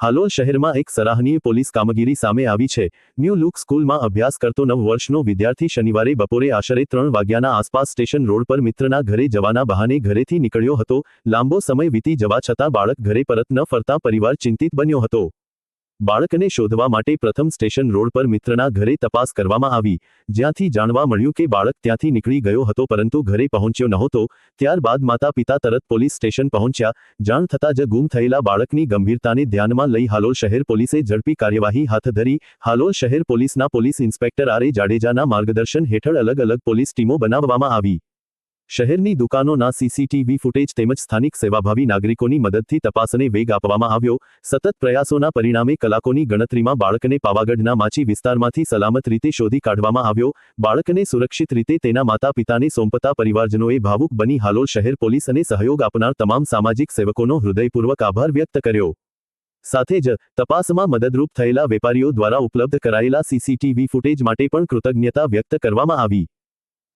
હાલોલ શહેરમાં એક સરાહનીય પોલીસ કામગીરી સામે આવી છે। ન્યૂ લુક સ્કૂલમાં અભ્યાસ કરતો 9 વર્ષનો વિદ્યાર્થી શનિવારે બપોરે આશરે 3 વાગ્યાના આસપાસ સ્ટેશન રોડ પર મિત્રના ઘરે જવાના બહાને ઘરેથી નીકળ્યો હતો। લાંબો સમય વીતી જવા છતાં બાળક ઘરે પરત ન ફરતા પરિવાર ચિંતિત બન્યો હતો। બાળકને શોધવા માટે પ્રથમ સ્ટેશન રોડ પર મિત્રના ઘરે તપાસ કરવામાં આવી, જ્યાંથી જાણવા મળ્યું કે બાળક ત્યાંથી નીકળી ગયો હતો પરંતુ ઘરે પહોંચ્યો નહોતો। ત્યારબાદ માતા પિતા તરત પોલીસ સ્ટેશન પહોંચ્યા। જાણ થતાં જ ગુમ થયેલા બાળકની ગંભીરતાને ધ્યાનમાં લઈ હાલોલ શહેર પોલીસે ઝડપી કાર્યવાહી હાથ ધરી। હાલોલ શહેર પોલીસના પોલીસ ઇન્સ્પેક્ટર આર.એ. જાડેજાના માર્ગદર્શન હેઠળ અલગ અલગ પોલીસ ટીમો બનાવવામાં આવી। શહેરની દુકાનોના સીસીટીવી ફૂટેજ તેમજ સ્થાનિક સેવાભાવી નાગરિકોની મદદથી તપાસને વેગ આપવામાં આવ્યો। સતત પ્રયાસોના પરિણામે કલાકોની ગણતરીમાં બાળકને પાવાગઢના માચી વિસ્તારમાંથી સલામત રીતે શોધી કાઢવામાં આવ્યો। બાળકને સુરક્ષિત રીતે તેના માતા પિતાને સોંપતા પરિવારજનોએ ભાવુક બની હાલોલ શહેર પોલીસ અને સહયોગ આપનાર તમામ સામાજિક સેવકોનો હૃદયપૂર્વક આભાર વ્યક્ત કર્યો। સાથે જ તપાસમાં મદદરૂપ થયેલા વેપારીઓ દ્વારા ઉપલબ્ધ કરાયેલા સીસીટીવી ફૂટેજ માટે પણ કૃતજ્ઞતા વ્યક્ત કરવામાં આવી।